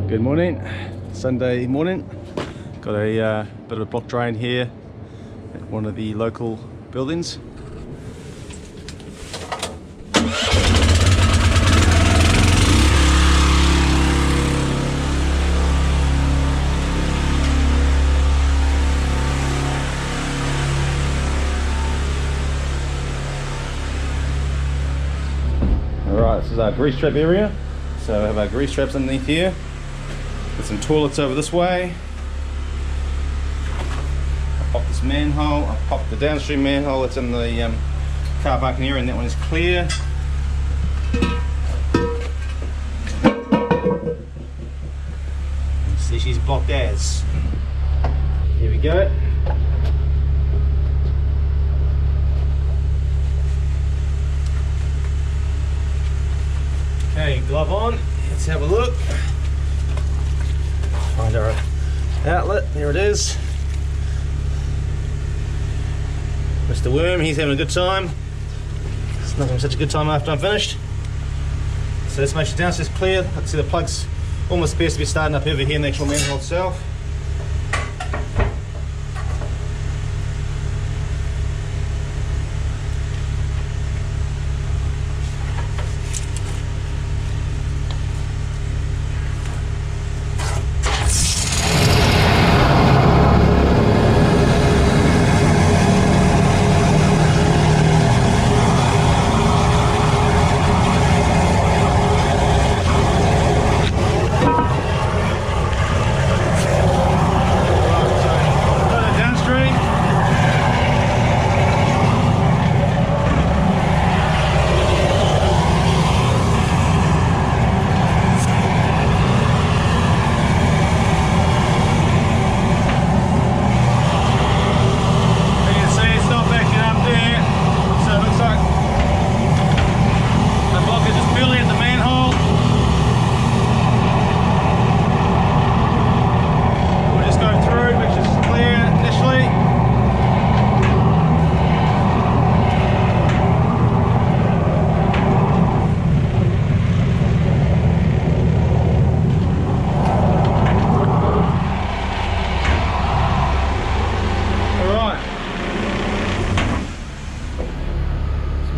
Good morning, Sunday morning. Got a bit of a block drain here at one of the local buildings. Alright, this is our grease trap area. So we have our grease traps underneath here. Got some toilets over this way. I popped this manhole, I popped the downstream manhole that's in the car parking area, and that one is clear. See, she's blocked as. Here we go. Okay, glove on, let's have a look. Find our outlet, there it is. Mr. Worm, he's having a good time. It's not having such a good time after I'm finished. So let's make sure downstairs clear. I can see the plugs almost appears to be starting up over here in the actual manhole itself.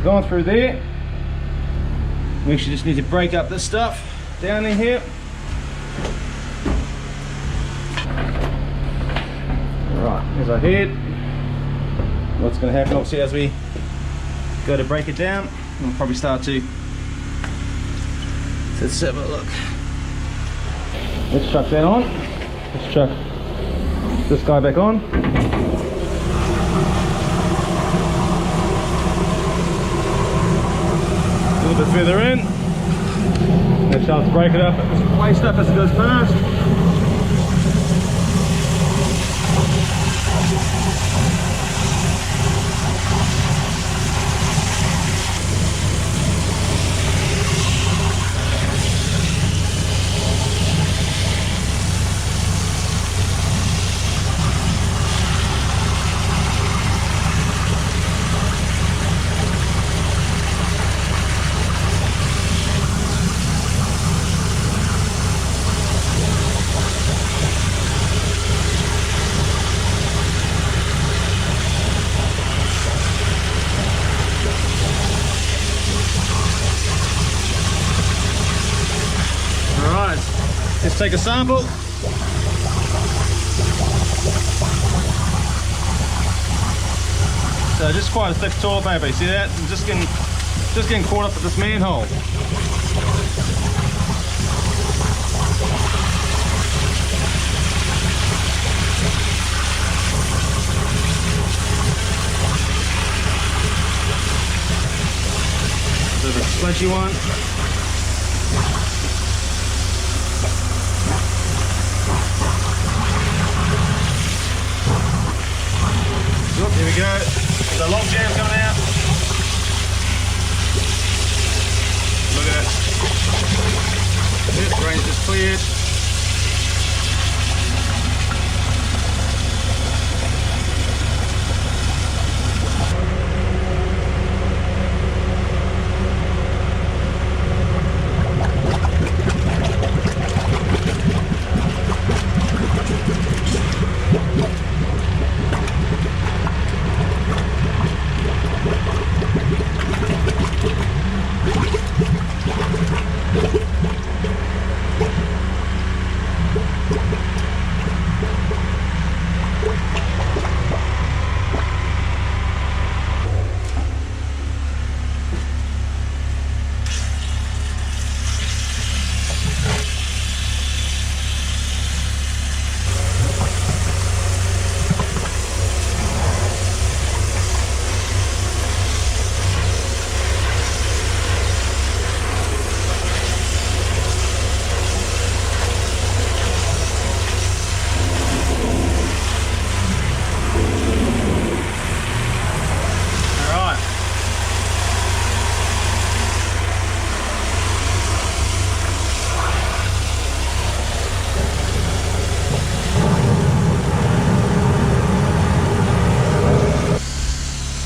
Going through there, we actually just need to break up this stuff down in here. Right, here's our head. What's going to happen obviously as we go to break it down, we'll probably start to, let's have a look. Let's chuck that on. Let's chuck this guy back on. A little bit further in. Let's start to break it up. Just play stuff as it goes past. Let's take a sample. So just quite a thick toilet paper, see that? I'm just getting caught up with this manhole. Bit of a sludgy one. Here we go. The log jam coming out. Look at it. This drain's just cleared.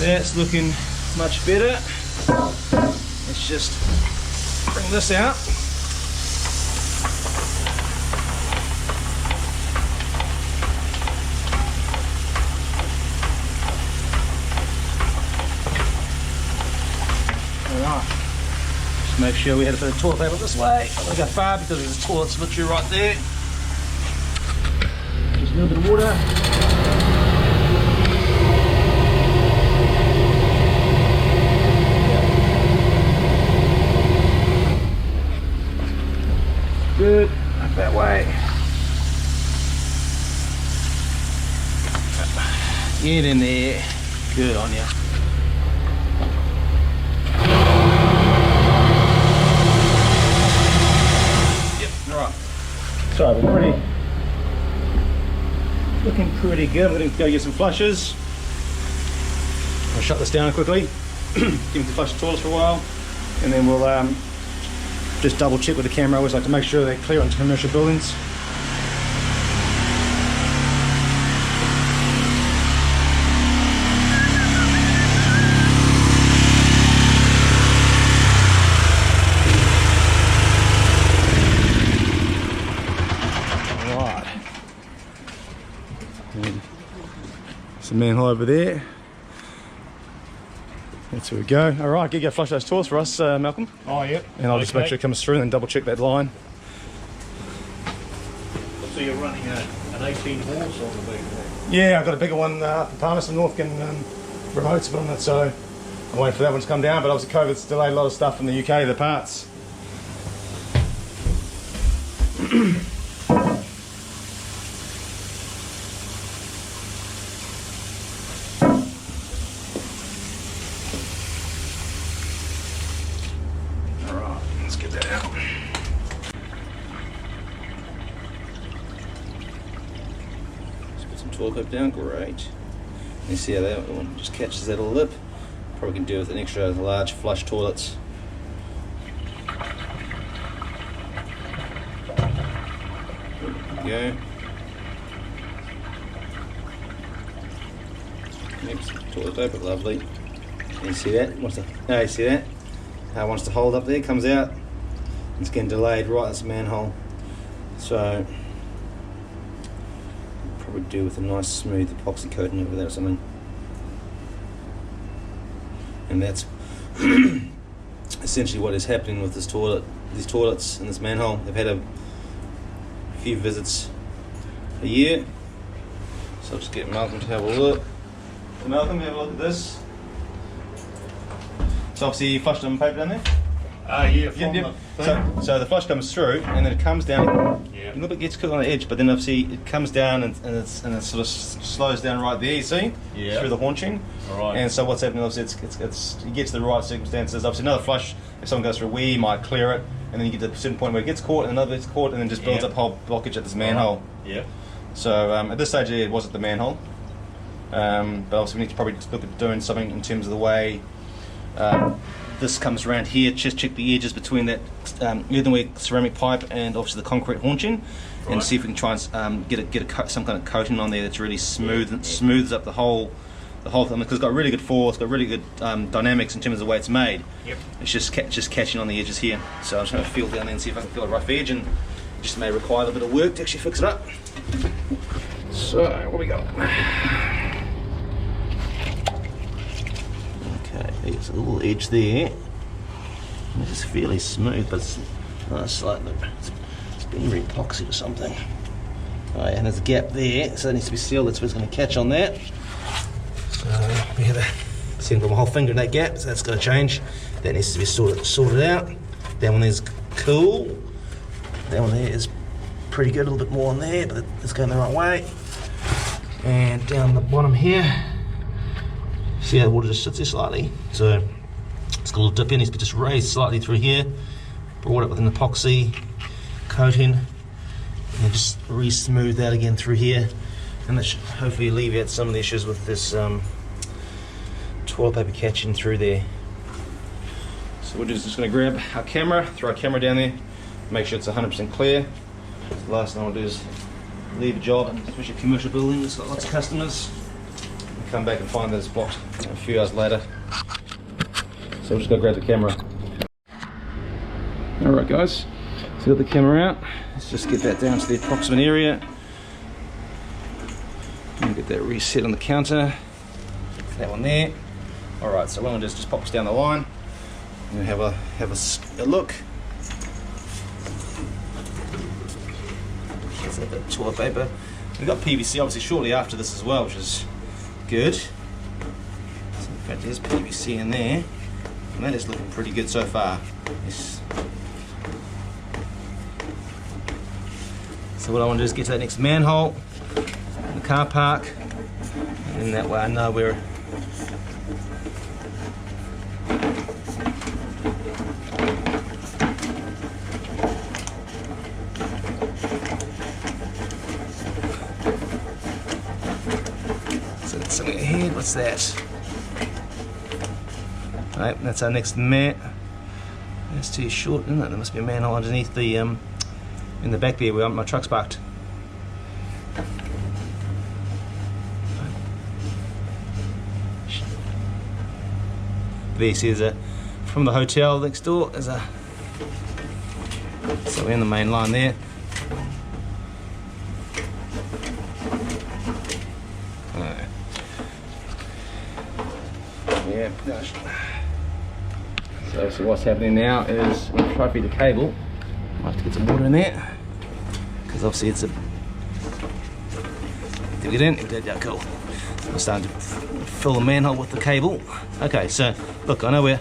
That's looking much better. Let's just bring this out. Alright, just make sure we had a bit of toilet paper this way. I don't go far because the toilet's literally right there. Just a little bit of water. Good, up that way. Get in there. Good on you. Yep, alright. So we're looking pretty good. I'm going to go get some flushes. I'll shut this down quickly. Give me to flush the toilets for a while, and then we'll just double check with the camera. I always like to make sure they're clear on commercial buildings. Alright. There's a manhole over there. That's where we go. Alright, get you flush those toilets for us, Malcolm. Oh, yep. And I'll just make sure it comes through and then double check that line. So you're running an 18 horse on the big one? Yeah, I've got a bigger one up in Palmerston North getting remotes on it, so I'm waiting for that one to come down. But obviously COVID's delayed a lot of stuff from the UK, the parts. Alright, let's get that out. Toilet paper down, great. You see how that one just catches that little lip. Probably can do with an extra large flush toilets. There we go. Next toilet paper, lovely. You see that? You see that? How it wants to hold up there, comes out. It's getting delayed right in this manhole. So probably do with a nice smooth epoxy coating over there or something. And that's essentially what is happening with this toilet, these toilets in this manhole. They've had a few visits a year. So I'll just get Malcolm to have a look. So Malcolm, have a look at this. So obviously you flushed them paper down there? Yeah, from the thing. So the flush comes through and then it comes down. Yeah. A little bit gets cooked on the edge, but then obviously it comes down and it sort of slows down right there, you see? Yeah. Through the haunching. Alright. And so what's happening, obviously, you get to the right circumstances. Obviously another flush, if someone goes through a wee, you might clear it, and then you get to a certain point where it gets caught and another gets caught and then just builds up whole blockage at this manhole. Yeah. So at this stage it wasn't the manhole. But obviously we need to probably just look at doing something in terms of the way this comes around here. Just check the edges between that earthenware ceramic pipe and obviously the concrete haunching, and see if we can try and get some kind of coating on there that's really smooth and smooths up the whole thing, because it's got really good force, it's got really good dynamics in terms of the way it's made. Yep. It's just catching on the edges here. So I'm just going to feel down there and see if I can feel a rough edge, and just may require a little bit of work to actually fix it up. So what we got? Okay, there's a little edge there. This is fairly smooth, but Oh, it's been re-epoxied or something. Oh yeah, and there's a gap there, so that needs to be sealed. That's what's going to catch on that. So we have a see, I've got my whole finger in that gap, so that's got to change. That needs to be sorted out. That one there's cool. That one there is pretty good. A little bit more on there, but it's going the right way. And down the bottom here, see how the water just sits there slightly. So it's got a little dip in. Needs to be just raised slightly through here. Brought it with an epoxy coating, and just re-smooth that again through here, and that should hopefully alleviate some of the issues with this toilet paper catching through there. So we're just going to grab our camera, throw our camera down there, make sure it's 100% clear. The last thing I want to do is leave a job, especially commercial buildings, got lots of customers, and come back and find that it's blocked a few hours later. So we're just going to grab the camera. Alright guys, so got the camera out. Let's just get that down to the approximate area. And get that reset on the counter. That one there. Alright, so what I'm going to do is just pop this down the line and have a look. Let's have that toilet paper. We've got PVC obviously shortly after this as well, which is good. So in fact there's PVC in there, and that is looking pretty good so far. So what I want to do is get to that next manhole in the car park, and then that way I know where so that's something ahead. What's that? Right, that's our next man. That's too short, isn't it? There must be a manhole underneath the in the back there where my truck's parked. There you see there's from the hotel next door, there's a, so we're in the main line there. Yeah. So what's happening now is I'm trying to feed the cable. I have to get some water in there, because obviously it's a... Did we get in? We did, yeah, cool. I'm starting to fill the manhole with the cable. Okay, so look, I know where...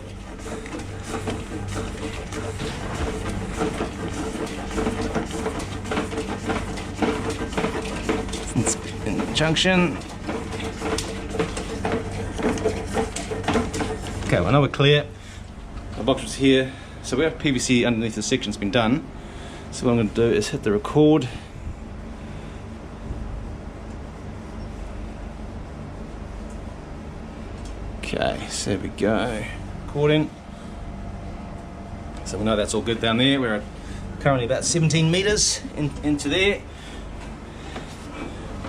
It's in the junction. Okay, well, I know we're clear. The box was here. So we have PVC underneath the section's been done. So what I'm going to do is hit the record. Okay, so there we go. Recording. So we know that's all good down there. We're currently about 17 meters into there,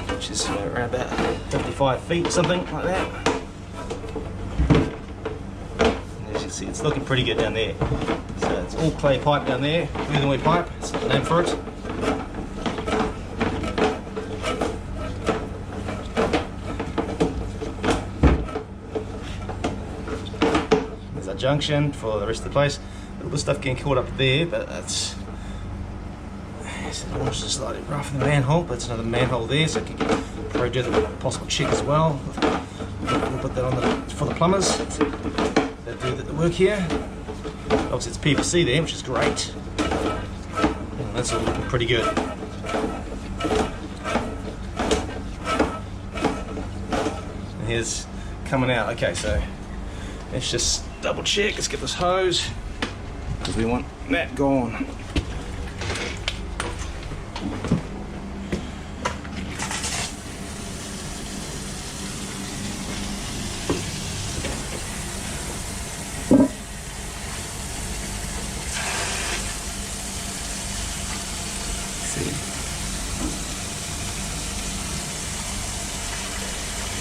which is around about 55 feet or something like that. And as you see, it's looking pretty good down there. So it's all clay pipe down there, earthenware pipe, that's the name for it. There's our junction for the rest of the place. A little bit of stuff getting caught up there, but that's... It's just slightly rough in the manhole, but it's another manhole there, so you can probably do the possible check as well. We'll put that on for the plumbers that do the work here. Obviously it's PVC there, which is great. And that's all looking pretty good. And here's coming out. Okay, so let's just double check. Let's get this hose, because we want that gone.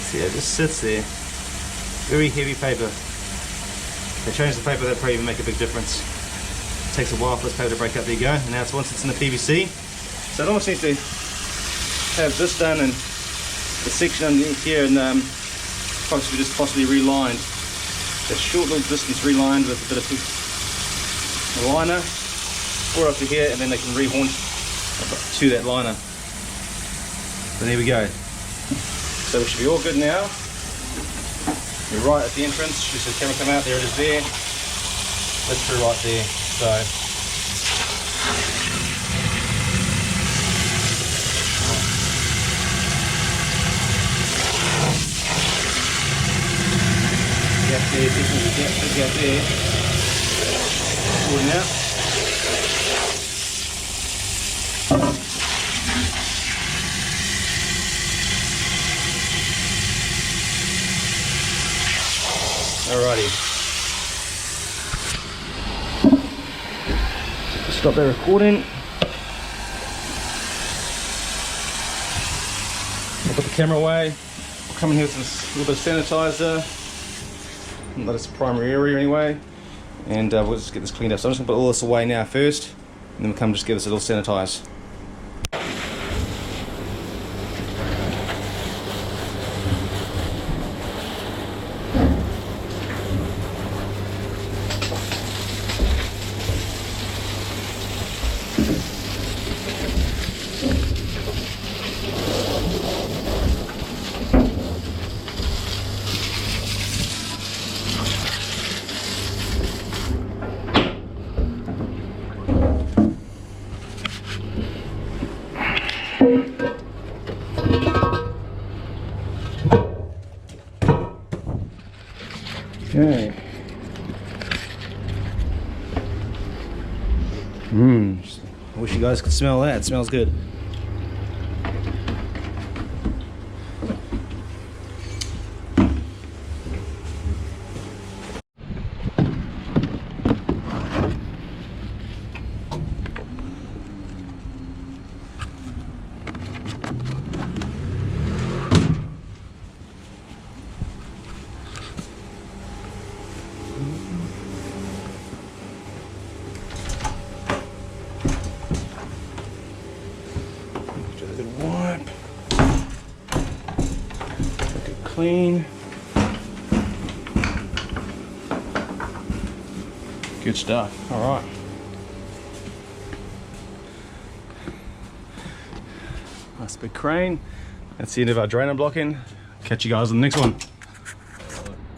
See, it just sits there. Very heavy paper. If they change the paper, that'll probably even make a big difference. It takes a while for this paper to break up. There you go. And now once it's in the PVC. So it almost needs to have this done and the section underneath here, and possibly relined. That short little distance relined with a bit of a liner. pour it up to here, and then they can re-haunch to that liner. So there we go. So we should be all good now. We're right at the entrance. Just the camera come out, there it is there. That's through right there. So gap there, definitely a gap there. Pulling out. Alrighty. Stop that recording. I'll put the camera away. I'll come in here with a little bit of sanitizer. Let us primary area anyway. And we'll just get this cleaned up. So I'm just going to put all this away now first. And then we'll come just give us a little sanitize. Okay. I wish you guys could smell that. It smells good. Wipe. Make it clean. Good stuff. All right. Nice big crane. That's the end of our drainer blocking. Catch you guys on the next one.